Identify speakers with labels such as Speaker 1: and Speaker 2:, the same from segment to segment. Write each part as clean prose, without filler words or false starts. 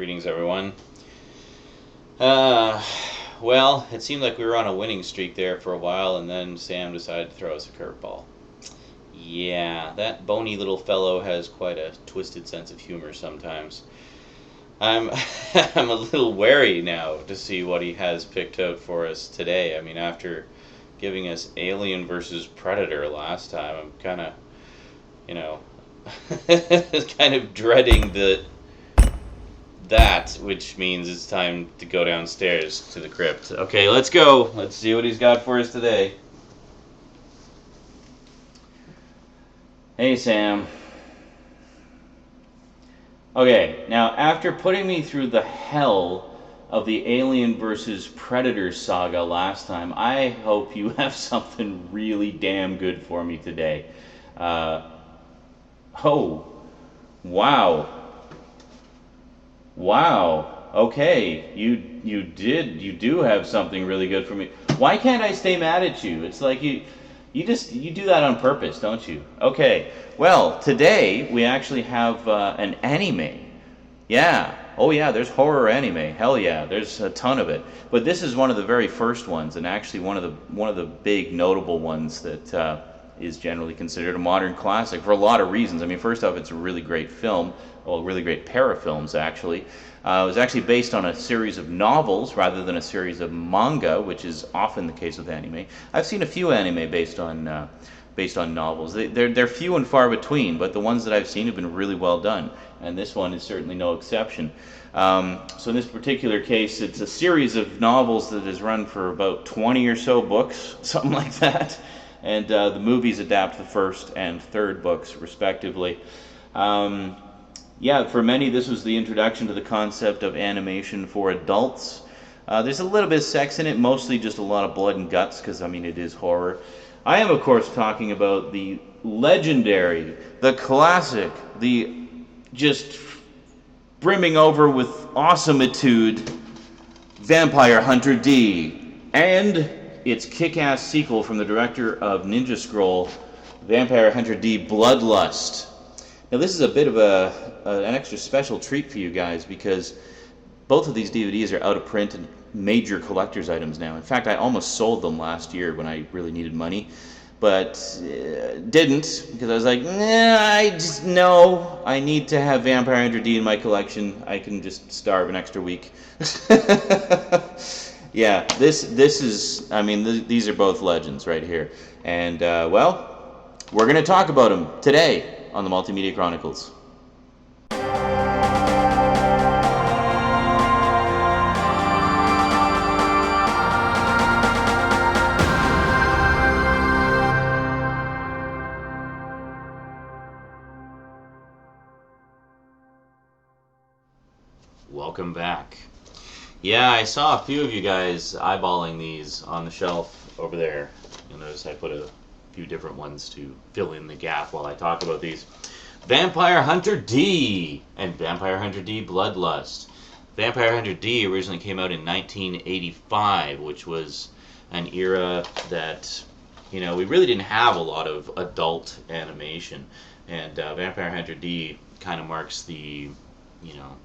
Speaker 1: Greetings, everyone. Uh, well, it seemed like we were on a winning streak there for a while, and then Sam decided to throw us a curveball. Yeah, that bony little fellow has quite a twisted sense of humor sometimes. I'm I'm a little wary now to see what he has picked out for us today. I mean, after giving us Alien versus Predator last time, I'm kind of, you know, kind of dreading that, which means it's time to go downstairs to the crypt. Okay, let's go. Let's see what he's got for us today. Hey, Sam. Okay, now after putting me through the hell of the Alien versus Predator saga last time, I hope you have something really damn good for me today. Oh, wow. Wow. Okay, you do have something really good for me. Why can't I stay mad at you? It's like you do that on purpose, don't you? Okay. Well, today we actually have an anime. Yeah. Oh yeah, there's horror anime. Hell yeah, there's a ton of it. But this is one of the very first ones, and actually one of the big notable ones that is generally considered a modern classic for a lot of reasons. I mean, first off, it's a really great film. Well, a really great pair of films, actually. It was actually based on a series of novels rather than a series of manga, which is often the case with anime. I've seen a few anime based on novels. They're few and far between, but the ones that I've seen have been really well done, and this one is certainly no exception. So in this particular case, it's a series of novels that has run for about 20 or so books, something like that, and the movies adapt the first and third books, respectively. Yeah, for many, this was the introduction to the concept of animation for adults. There's a little bit of sex in it, mostly just a lot of blood and guts, because, I mean, it is horror. I am, of course, talking about the legendary, the classic, the just brimming over with awesomeitude Vampire Hunter D, and its kick-ass sequel from the director of Ninja Scroll, Vampire Hunter D Bloodlust. Now, this is a bit of an extra special treat for you guys because both of these DVDs are out of print and major collector's items now. In fact, I almost sold them last year when I really needed money, but didn't because I was like, no, I need to have Vampire Hunter D in my collection. I can just starve an extra week. Yeah, this is, I mean, these are both legends right here. And, well, we're going to talk about them today on the Multimedia Chronicles. Welcome back. Yeah, I saw a few of you guys eyeballing these on the shelf over there. You'll notice I put a few different ones to fill in the gap while I talk about these. Vampire Hunter D and Vampire Hunter D Bloodlust. Vampire Hunter D originally came out in 1985, which was an era that, you know, we really didn't have a lot of adult animation. And Vampire Hunter D kind of marks the, you know,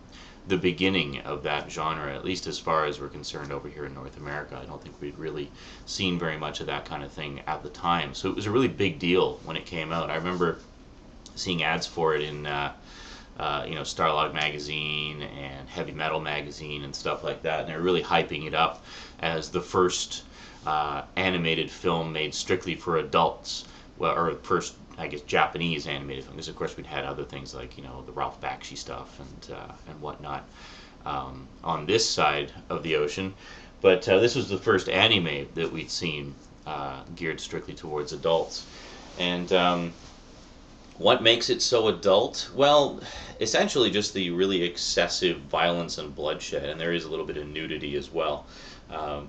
Speaker 1: the beginning of that genre, at least as far as we're concerned over here in North America. I don't think we'd really seen very much of that kind of thing at the time. So it was a really big deal when it came out. I remember seeing ads for it in Starlog magazine and Heavy Metal magazine and stuff like that, and they're really hyping it up as the first animated film made strictly for adults, well, or first, I guess, Japanese animated film, because of course we'd had other things like, you know, the Ralph Bakshi stuff and whatnot on this side of the ocean. But this was the first anime that we'd seen geared strictly towards adults. And what makes it so adult? Well, essentially just the really excessive violence and bloodshed, and there is a little bit of nudity as well,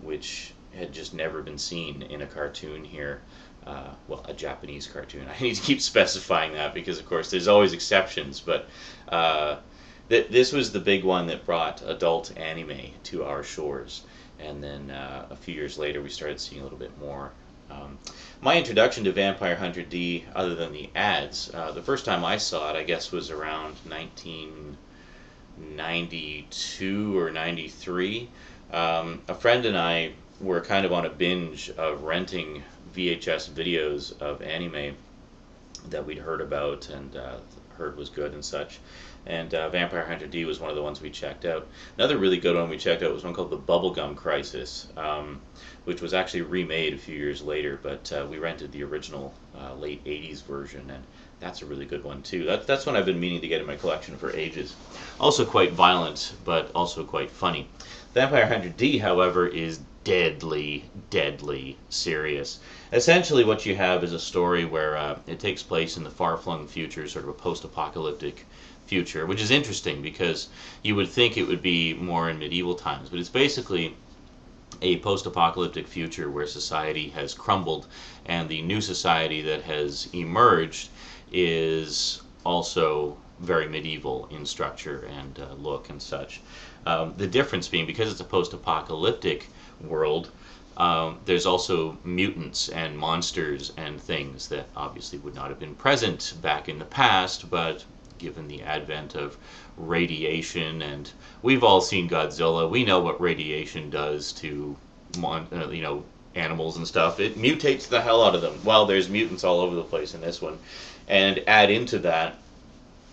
Speaker 1: which had just never been seen in a cartoon here. Well, a Japanese cartoon. I need to keep specifying that because, of course, there's always exceptions, but this was the big one that brought adult anime to our shores. And then a few years later, we started seeing a little bit more. My introduction to Vampire Hunter D, other than the ads, the first time I saw it, I guess, was around 92 or 93. A friend and I were kind of on a binge of renting VHS videos of anime that we'd heard about and heard was good and such. And Vampire Hunter D was one of the ones we checked out. Another really good one we checked out was one called The Bubblegum Crisis, which was actually remade a few years later, but we rented the original late 80s version, and that's a really good one too. That's one I've been meaning to get in my collection for ages. Also quite violent, but also quite funny. Vampire Hunter D, however, is deadly, deadly serious. Essentially, what you have is a story where it takes place in the far-flung future, sort of a post-apocalyptic future, which is interesting because you would think it would be more in medieval times, but it's basically a post-apocalyptic future where society has crumbled, and the new society that has emerged is also very medieval in structure and look and such. The difference being, because it's a post-apocalyptic world, there's also mutants and monsters and things that obviously would not have been present back in the past, but given the advent of radiation, and we've all seen Godzilla, we know what radiation does to animals and stuff. It mutates the hell out of them. Well, there's mutants all over the place in this one, and add into that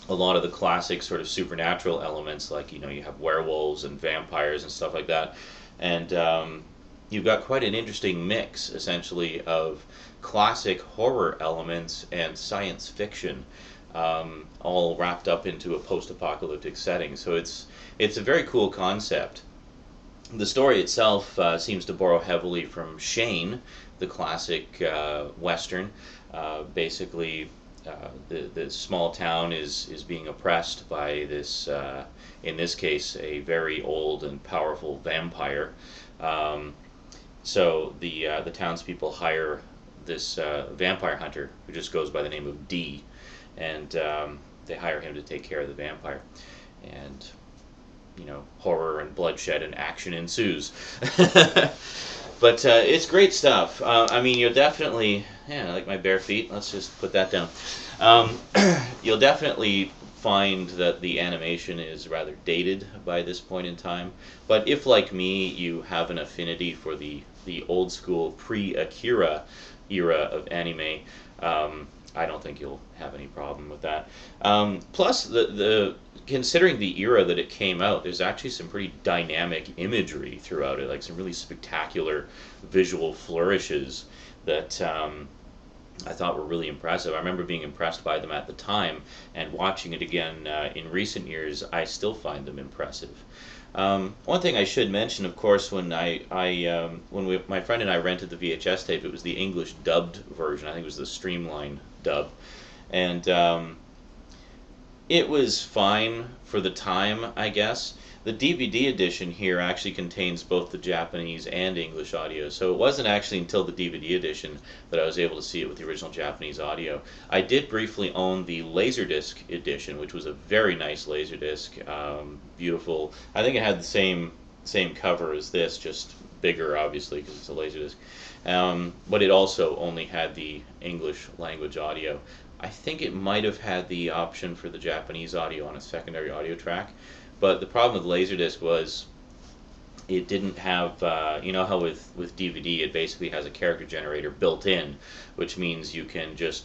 Speaker 1: a lot of the classic sort of supernatural elements, like you have werewolves and vampires and stuff like that, and you've got quite an interesting mix, essentially, of classic horror elements and science fiction, all wrapped up into a post-apocalyptic setting. So it's a very cool concept. The story itself seems to borrow heavily from Shane, the classic Western. Basically, the small town is being oppressed by this, in this case, a very old and powerful vampire. So the townspeople hire this vampire hunter who just goes by the name of D, and they hire him to take care of the vampire, and horror and bloodshed and action ensues. But it's great stuff. I mean, you'll definitely, like my bare feet. Let's just put that down. You'll definitely find that the animation is rather dated by this point in time. But if, like me, you have an affinity for the old school pre-Akira era of anime, I don't think you'll have any problem with that. Plus, the considering the era that it came out, there's actually some pretty dynamic imagery throughout it, like some really spectacular visual flourishes that I thought were really impressive. I remember being impressed by them at the time, and watching it again in recent years, I still find them impressive. One thing I should mention, of course, when my friend and I rented the VHS tape, it was the English dubbed version. I think it was the Streamline dub, and it was fine for the time, I guess. The DVD edition here actually contains both the Japanese and English audio, so it wasn't actually until the DVD edition that I was able to see it with the original Japanese audio. I did briefly own the Laserdisc edition, which was a very nice Laserdisc, beautiful. I think it had the same cover as this, just bigger, obviously, because it's a Laserdisc. But it also only had the English language audio. I think it might have had the option for the Japanese audio on a secondary audio track. But the problem with Laserdisc was it didn't have, how with DVD it basically has a character generator built in, which means you can just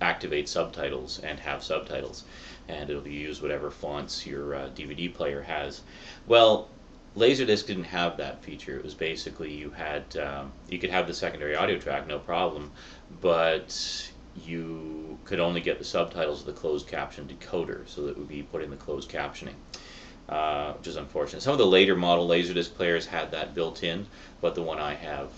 Speaker 1: activate subtitles and have subtitles, and it'll use whatever fonts your DVD player has. Well, Laserdisc didn't have that feature. It was basically you could have the secondary audio track, no problem, but you could only get the subtitles of the closed caption decoder, so that it would be put in the closed captioning. Which is unfortunate. Some of the later model Laserdisc players had that built in, but the one I have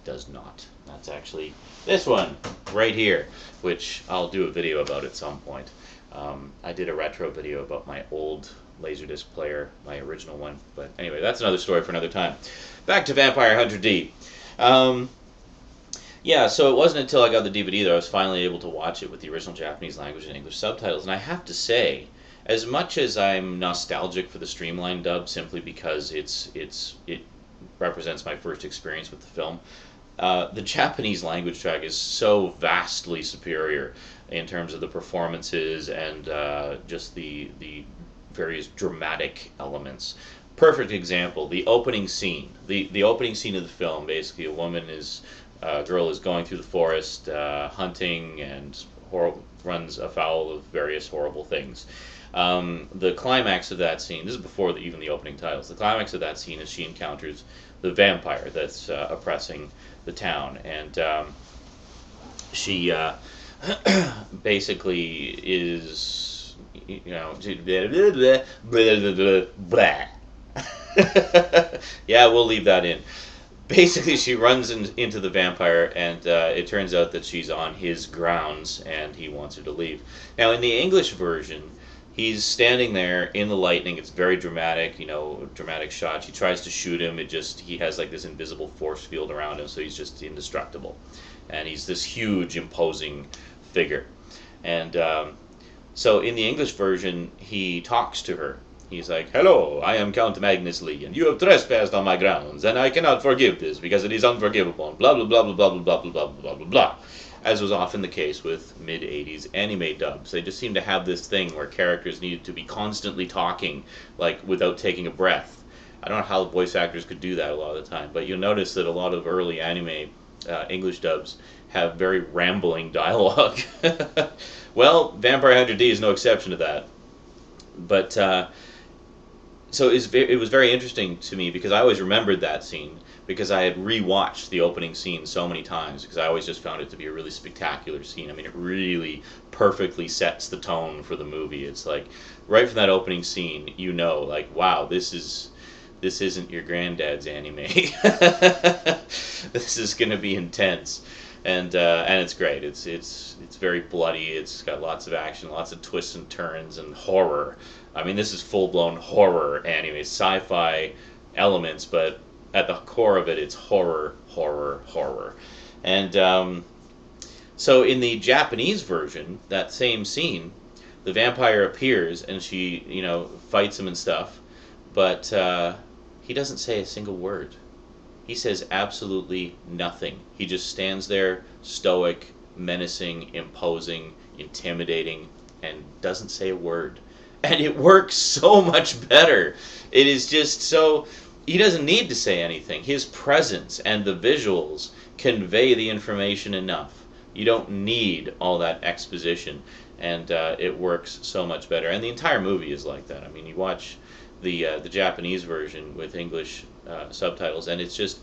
Speaker 1: does not. That's actually this one right here, which I'll do a video about at some point. I did a retro video about my old Laserdisc player, my original one, but anyway, that's another story for another time. Back to Vampire Hunter D. Yeah, so it wasn't until I got the DVD that I was finally able to watch it with the original Japanese language and English subtitles, and I have to say, as much as I'm nostalgic for the Streamline dub, simply because it represents my first experience with the film, the Japanese language track is so vastly superior in terms of the performances and just the
Speaker 2: various dramatic elements. Perfect example, the opening scene. The opening scene of the film, basically, a girl is going through the forest, hunting, and runs afoul of various horrible things. The climax of that scene, this is before even the opening titles, the climax of that scene is she encounters the vampire that's oppressing the town. And she basically is, yeah, we'll leave that in. Basically, she runs into the vampire, and it turns out that she's on his grounds, and he wants her to leave. Now, in the English version, he's standing there in the lightning. It's very dramatic, dramatic shot. She tries to shoot him. He has like this invisible force field around him, so he's just indestructible. And he's this huge, imposing figure. And so in the English version, he talks to her. He's like, "Hello, I am Count Magnus Lee, and you have trespassed on my grounds, and I cannot forgive this because it is unforgivable, and blah, blah, blah, blah, blah, blah, blah, blah, blah, blah, blah." As was often the case with mid-'80s anime dubs. They just seem to have this thing where characters needed to be constantly talking, like, without taking a breath. I don't know how voice actors could do that a lot of the time, but you'll notice that a lot of early anime English dubs have very rambling dialogue. Well, Vampire Hunter D is no exception to that. But, so it was very interesting to me because I always remembered that scene because I had rewatched the opening scene so many times because I always just found it to be a really spectacular scene. I mean, it really perfectly sets the tone for the movie. It's like right from that opening scene, like, wow, this isn't your granddad's anime. This is going to be intense. And it's great. It's very bloody. It's got lots of action, lots of twists and turns, and horror. I mean, this is full-blown horror anime, sci-fi elements, but at the core of it, it's horror, horror, horror. And so in the Japanese version, that same scene, the vampire appears and she, fights him and stuff, but he doesn't say a single word. He says absolutely nothing. He just stands there, stoic, menacing, imposing, intimidating, and doesn't say a word. And it works so much better. It is just so... He doesn't need to say anything. His presence and the visuals convey the information enough. You don't need all that exposition. And it works so much better. And the entire movie is like that. I mean, you watch the Japanese version with English subtitles, and it's just...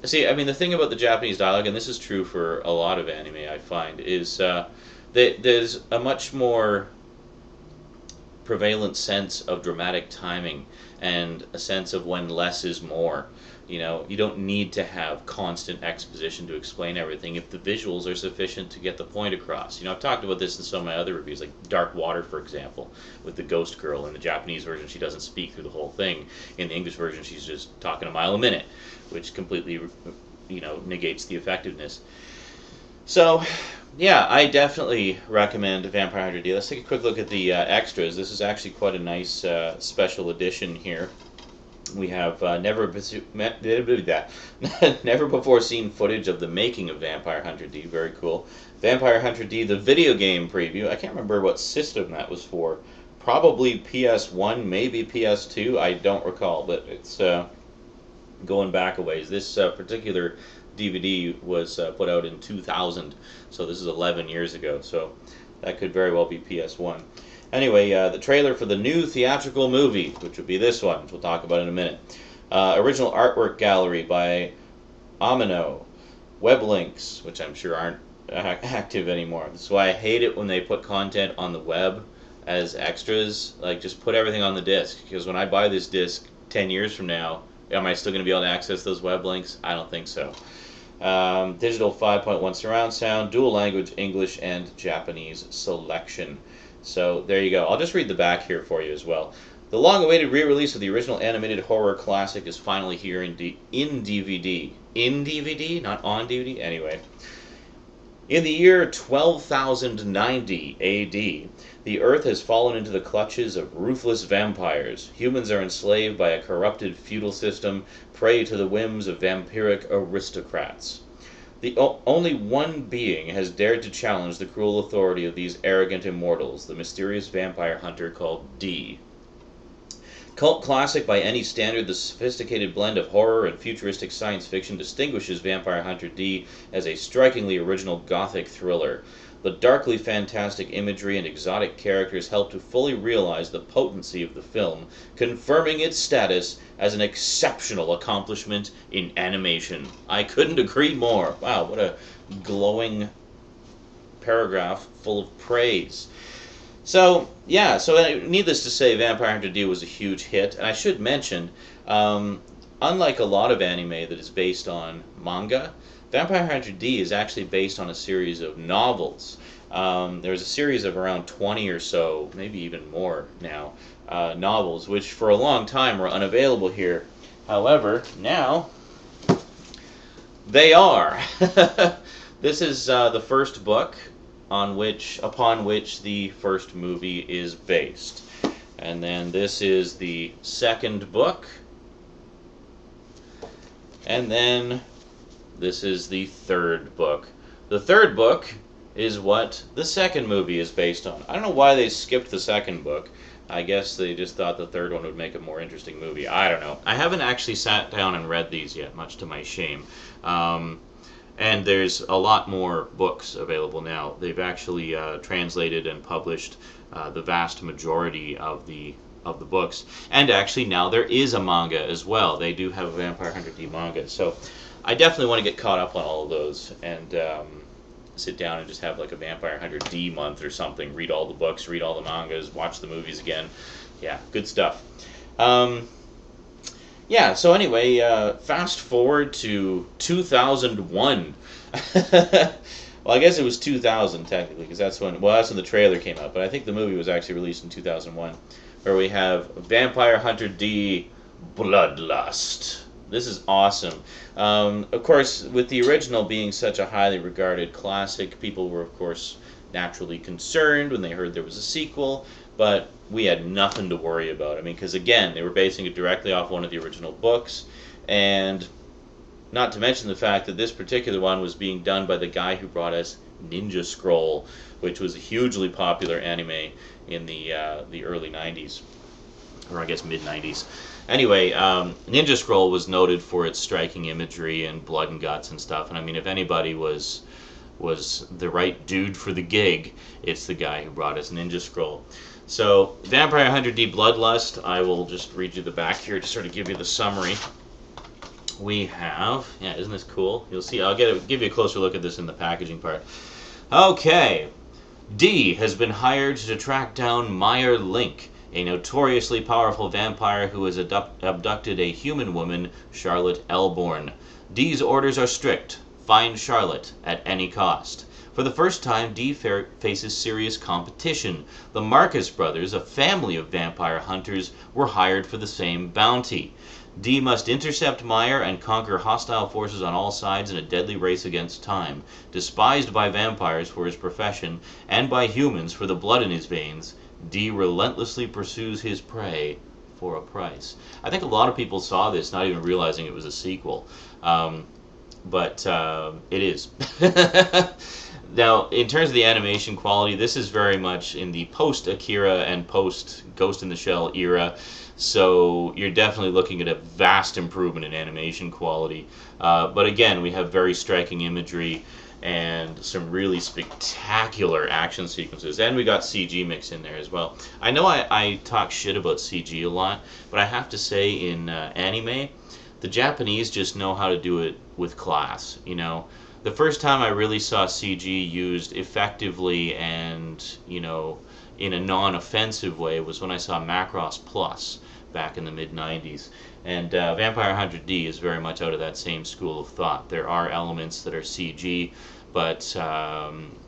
Speaker 2: See, I mean, the thing about the Japanese dialogue, and this is true for a lot of anime, I find, is that there's a much more prevalent sense of dramatic timing and a sense of when less is more. You don't need to have constant exposition to explain everything if the visuals are sufficient to get the point across. I've talked about this in some of my other reviews, like Dark Water, for example, with the ghost girl. In the Japanese version, she doesn't speak through the whole thing. In the English version, she's just talking a mile a minute, which completely, negates the effectiveness. So, yeah, I definitely recommend Vampire Hunter D. Let's take a quick look at the extras. This is actually quite a nice special edition here. We have never before seen footage of the making of Vampire Hunter D. Very cool. Vampire Hunter D, the video game preview. I can't remember what system that was for. Probably PS1, maybe PS2. I don't recall, but it's going back a ways. This particular DVD was put out in 2000, so this is 11 years ago, so that could very well be PS1. Anyway, the trailer for the new theatrical movie, which would be this one, which we'll talk about in a minute. Original artwork gallery by Amino. Web links, which I'm sure aren't active anymore. That's why I hate it when they put content on the web as extras. Like, just put everything on the disc, because when I buy this disc 10 years from now, am I still going to be able to access those web links? I don't think so. Digital 5.1 surround sound, dual language English and Japanese selection. So there you go. I'll just read the back here for you as well. The long-awaited re-release of the original animated horror classic is finally here in DVD. In DVD? Not on DVD? Anyway. In the year 12,090 AD, the Earth has fallen into the clutches of ruthless vampires. Humans are enslaved by a corrupted feudal system, prey to the whims of vampiric aristocrats. Only one being has dared to challenge the cruel authority of these arrogant immortals, the mysterious vampire hunter called D. Cult classic by any standard, the sophisticated blend of horror and futuristic science fiction distinguishes Vampire Hunter D as a strikingly original gothic thriller. The darkly fantastic imagery and exotic characters help to fully realize the potency of the film, confirming its status as an exceptional accomplishment in animation. I couldn't agree more. Wow, what a glowing paragraph full of praise. So, yeah, needless to say, Vampire Hunter D was a huge hit. And I should mention, unlike a lot of anime that is based on manga, Vampire Hunter D is actually based on a series of novels. There's a series of around 20 or so, maybe even more now, novels, which for a long time were unavailable here. However, now they are. This is the first book upon which the first movie is based. And then this is the second book. And then this is the third book. The third book is what the second movie is based on. I don't know why they skipped the second book. I guess they just thought the third one would make a more interesting movie. I don't know. I haven't actually sat down and read these yet, much to my shame. And there's a lot more books available now. They've actually translated and published the vast majority of the books. And actually now there is a manga as well. They do have a Vampire Hunter D manga. So I definitely want to get caught up on all of those and sit down and just have like a Vampire Hunter D month or something. Read all the books, read all the mangas, watch the movies again. Yeah, good stuff. Yeah, so anyway, fast forward to 2001. Well, I guess it was 2000 technically, because that's when the trailer came out, but I think the movie was actually released in 2001, where we have Vampire Hunter D Bloodlust. This is awesome. Of course, with the original being such a highly regarded classic, people were, of course, naturally concerned when they heard there was a sequel, but we had nothing to worry about. I mean, because again, they were basing it directly off one of the original books, and not to mention the fact that this particular one was being done by the guy who brought us Ninja Scroll, which was a hugely popular anime in the early 90s, or I guess mid-90s. Anyway, Ninja Scroll was noted for its striking imagery and blood and guts and stuff, and I mean, if anybody was the right dude for the gig, it's the guy who brought us Ninja Scroll. So, Vampire Hunter D Bloodlust, I will just read you the back here to sort of give you the summary. We have, yeah, isn't this cool? You'll see, I'll give you a closer look at this in the packaging part. Okay, D has been hired to track down Meyer Link, a notoriously powerful vampire who has abducted a human woman, Charlotte Elborn. D's orders are strict. Find Charlotte at any cost. For the first time, D faces serious competition. The Marcus brothers, a family of vampire hunters, were hired for the same bounty. D must intercept Meyer and conquer hostile forces on all sides in a deadly race against time. Despised by vampires for his profession, and by humans for the blood in his veins, D relentlessly pursues his prey for a price. I think a lot of people saw this not even realizing it was a sequel. But it is. Now, in terms of the animation quality, this is very much in the post-Akira and post-Ghost in the Shell era, so you're definitely looking at a vast improvement in animation quality. But again, we have very striking imagery and some really spectacular action sequences, and we got CG mixed in there as well. I know I talk shit about CG a lot, but I have to say in anime, the Japanese just know how to do it with class, you know. The first time I really saw CG used effectively and, you know, in a non-offensive way was when I saw Macross Plus back in the mid-90s. And Vampire Hunter D is very much out of that same school of thought. There are elements that are CG, but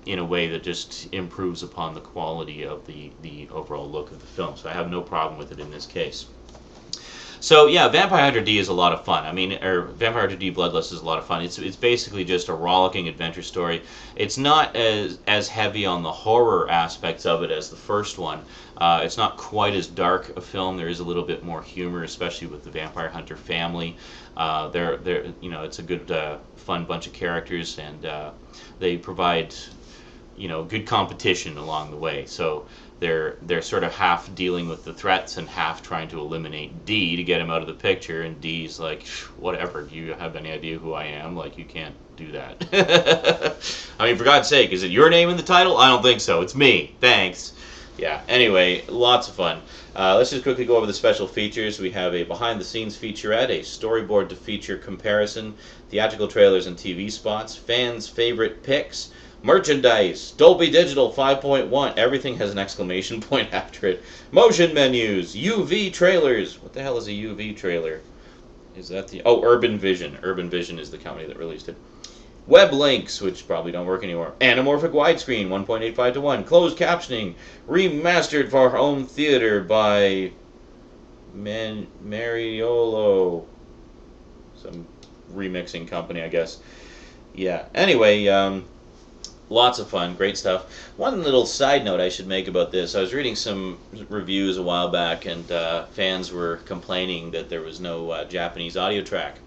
Speaker 2: in a way that just improves upon the quality of the overall look of the film. So I have no problem with it in this case. So yeah, Vampire Hunter D is a lot of fun. I mean, Vampire Hunter D Bloodlust is a lot of fun. It's basically just a rollicking adventure story. It's not as heavy on the horror aspects of it as the first one. It's not quite as dark a film. There is a little bit more humor, especially with the Vampire Hunter family. You know, it's a good, fun bunch of characters, and they provide, you know, good competition along the way. So they're sort of half dealing with the threats and half trying to eliminate D to get him out of the picture. And D's like, whatever. Do you have any idea who I am? Like, you can't do that. I mean, for God's sake, is it your name in the title? I don't think so. It's me. Thanks. Yeah. Anyway, lots of fun. Let's just quickly go over the special features. We have a behind-the-scenes featurette, a storyboard to feature comparison, theatrical trailers and TV spots, fans' favorite picks, merchandise, Dolby Digital 5.1, everything has an exclamation point after it, motion menus, UV trailers. What the hell is a UV trailer? Is that the... Oh, Urban Vision. Urban Vision is the company that released it. Web links, which probably don't work anymore. Anamorphic widescreen, 1.85 to 1. Closed captioning, remastered for home theater by Mariolo. Some remixing company, I guess. Yeah, anyway, lots of fun, great stuff. One little side note I should make about this. I was reading some reviews a while back, and fans were complaining that there was no Japanese audio track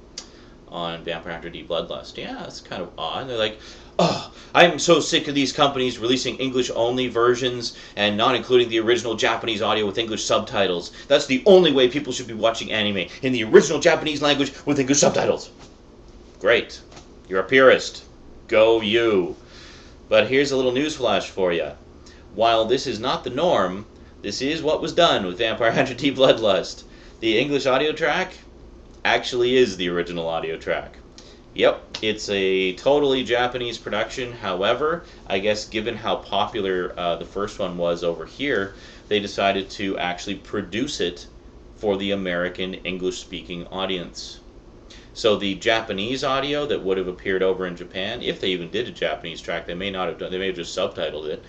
Speaker 2: on Vampire Hunter D Bloodlust. Yeah, that's kind of odd. They're like, oh, I'm so sick of these companies releasing English-only versions and not including the original Japanese audio with English subtitles. That's the only way people should be watching anime, in the original Japanese language with English subtitles. Great. You're a purist. Go you. But here's a little newsflash for you. While this is not the norm, this is what was done with Vampire Hunter D Bloodlust. The English audio track actually is the original audio track. Yep, it's a totally Japanese production. However, I guess given how popular the first one was over here, they decided to actually produce it for the American English-speaking audience. So the Japanese audio that would have appeared over in Japan, if they even did a Japanese track, they may not have done. They may have just subtitled it.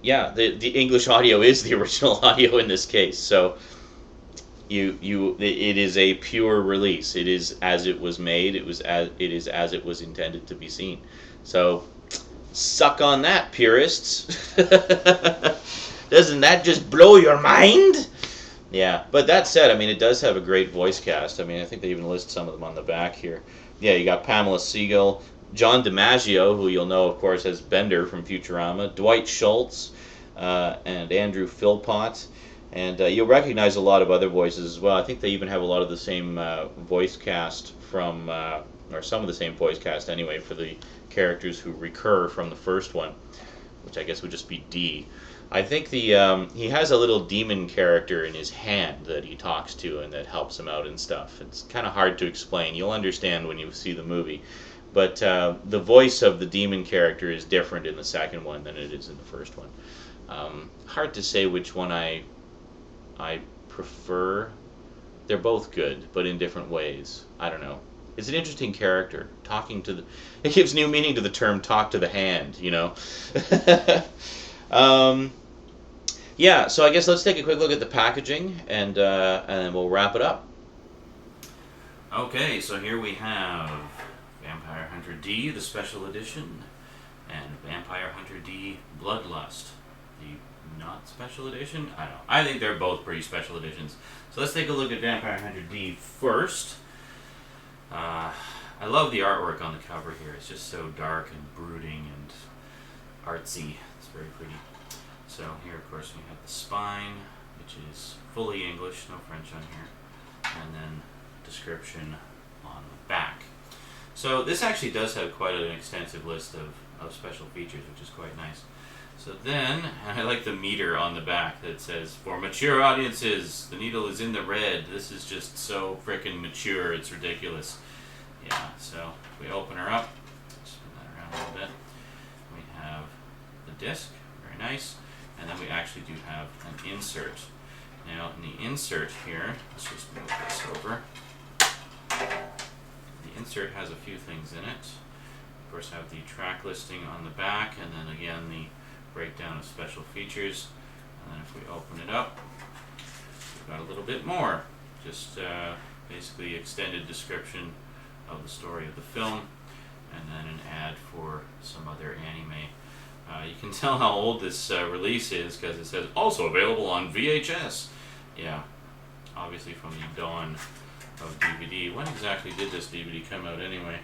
Speaker 2: Yeah, the English audio is the original audio in this case. So it is a pure release. It is as it was made. It is as it was intended to be seen. So suck on that, purists. Doesn't that just blow your mind? Yeah, but that said, I mean, it does have a great voice cast. I mean, I think they even list some of them on the back here. Yeah, you got Pamela Siegel, John DiMaggio, who you'll know, of course, as Bender from Futurama, Dwight Schultz, and Andrew Philpott. And you'll recognize a lot of other voices as well. I think they even have a lot of the same voice cast from, or some of the same voice cast anyway, for the characters who recur from the first one, which I guess would just be D. I think he has a little demon character in his hand that he talks to and that helps him out and stuff. It's kind of hard to explain. You'll understand when you see the movie. But the voice of the demon character is different in the second one than it is in the first one. Hard to say which one I prefer. They're both good, but in different ways. I don't know. It's an interesting character. It gives new meaning to the term "talk to the hand," you know. Yeah, so I guess let's take a quick look at the packaging, and then we'll wrap it up. Okay, so here we have Vampire Hunter D, the special edition, and Vampire Hunter D Bloodlust, the not special edition. I don't know. I think they're both pretty special editions. So let's take a look at Vampire Hunter D first. I love the artwork on the cover here. It's just so dark and brooding and artsy. It's very pretty. So here, of course, we have the spine, which is fully English, no French on here, and then description on the back. So this actually does have quite an extensive list of special features, which is quite nice. So then, and I like the meter on the back that says, for mature audiences, the needle is in the red. This is just so frickin' mature, it's ridiculous. Yeah, so if we open her up, spin that around a little bit, we have the disc, very nice. And then we actually do have an insert. Now, in the insert here, let's just move this over. The insert has a few things in it. Of course, I have the track listing on the back, and then again the breakdown of special features. And then if we open it up, we've got a little bit more. Just basically extended description of the story of the film, and then an ad for some other anime. You can tell how old this release is because it says also available on VHS. Yeah, obviously from the dawn of DVD. When exactly did this DVD come out anyway?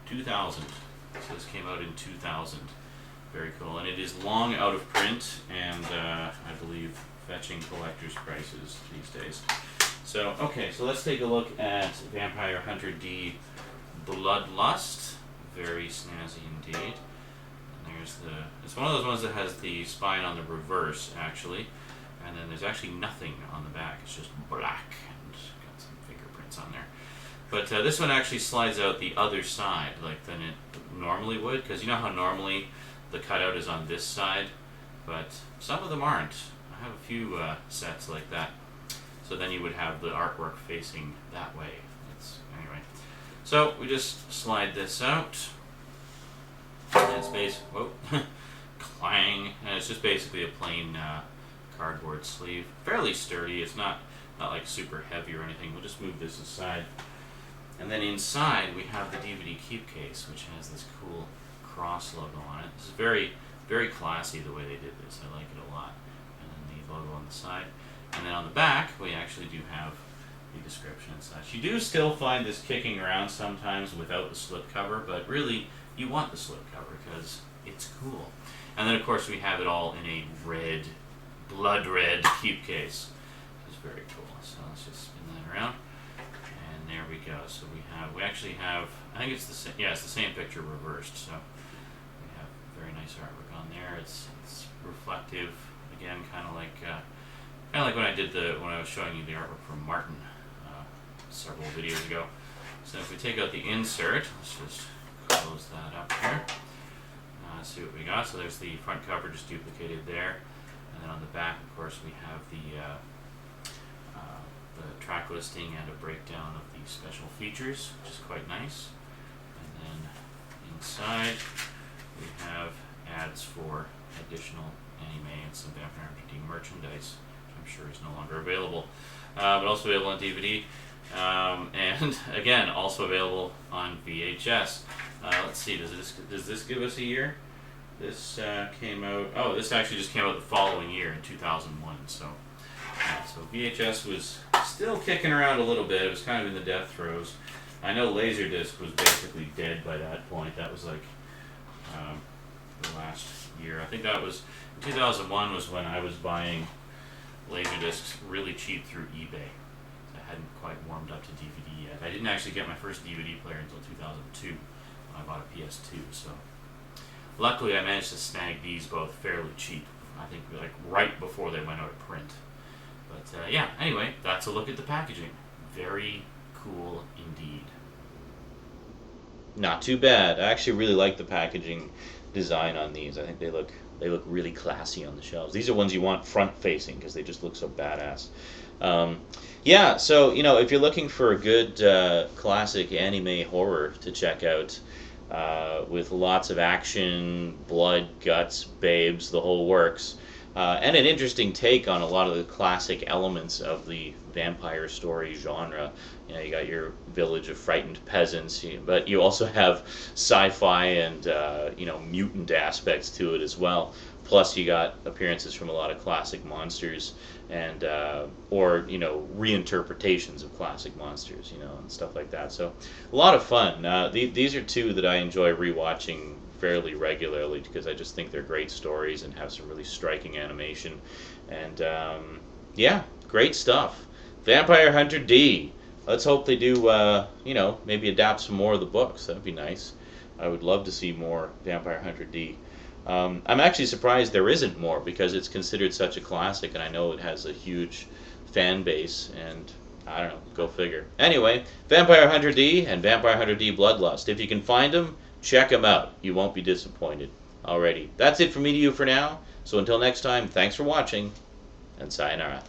Speaker 2: 2000. So this came out in 2000. Very cool, and it is long out of print, and I believe fetching collector's prices these days. So, okay, so let's take a look at Vampire Hunter D Bloodlust. Very snazzy indeed. And there's it's one of those ones that has the spine on the reverse, actually, and then there's actually nothing on the back. It's just black and got some fingerprints on there. But this one actually slides out the other side, like than it normally would, because you know how normally the cutout is on this side, but some of them aren't. I have a few sets like that. So then you would have the artwork facing that way. Anyway. So we just slide this out. And it's whoa, clang. And it's just basically a plain cardboard sleeve. Fairly sturdy. It's not like super heavy or anything. We'll just move this aside. And then inside we have the DVD keep case, which has this cool cross logo on it. This is very, very classy the way they did this. I like it a lot. And then the logo on the side. And then on the back, we actually do have the description and such. You do still find this kicking around sometimes without the slipcover, but really, you want the slipcover because it's cool. And then, of course, we have it all in a red, blood red keep case. It's very cool. So let's just spin that around. And there we go. So we actually have, I think it's the same, yeah, it's the same picture reversed. So we have very nice artwork on there. It's reflective, again, kind of like when I did when I was showing you the artwork from Martin several videos ago. So if we take out the insert, let's just close that up here. See what we got. So there's the front cover just duplicated there, and then on the back, of course, we have the track listing and a breakdown of the special features, which is quite nice. And then inside, we have ads for additional anime and some Vampire Hunter D merchandise, which I'm sure is no longer available, but also available on DVD. And again, also available on VHS. Let's see, does this give us a year? This came out, oh, this actually just came out the following year in 2001, so VHS was still kicking around a little bit. It was kind of in the death throes. I know Laserdisc was basically dead by that point. That was like the last year. I think that was, 2001 was when I was buying Laserdiscs really cheap through eBay. I hadn't quite warmed up to DVD yet. I didn't actually get my first DVD player until 2002 when I bought a PS2. So luckily I managed to snag these both fairly cheap. I think like right before they went out of print. But yeah, anyway, that's a look at the packaging. Very cool indeed.
Speaker 1: Not too bad. I actually really like the packaging design on these. I think they look really classy on the shelves. These are ones you want front facing because they just look so badass. Yeah, so if you're looking for a good classic anime horror to check out, with lots of action, blood, guts, babes, the whole works, and an interesting take on a lot of the classic elements of the vampire story genre. You got your village of frightened peasants, but you also have sci-fi and mutant aspects to it as well. Plus, you got appearances from a lot of classic monsters and or reinterpretations of classic monsters, and stuff like that. So, a lot of fun. These are two that I enjoy rewatching fairly regularly because I just think they're great stories and have some really striking animation. And yeah, great stuff. Vampire Hunter D. Let's hope they do, maybe adapt some more of the books. That'd be nice. I would love to see more Vampire Hunter D. I'm actually surprised there isn't more because it's considered such a classic, and I know it has a huge fan base, and I don't know, go figure. Anyway, Vampire Hunter D and Vampire Hunter D Bloodlust. If you can find them, check them out. You won't be disappointed. Alrighty, that's it from me to you for now. So until next time, thanks for watching, and sayonara.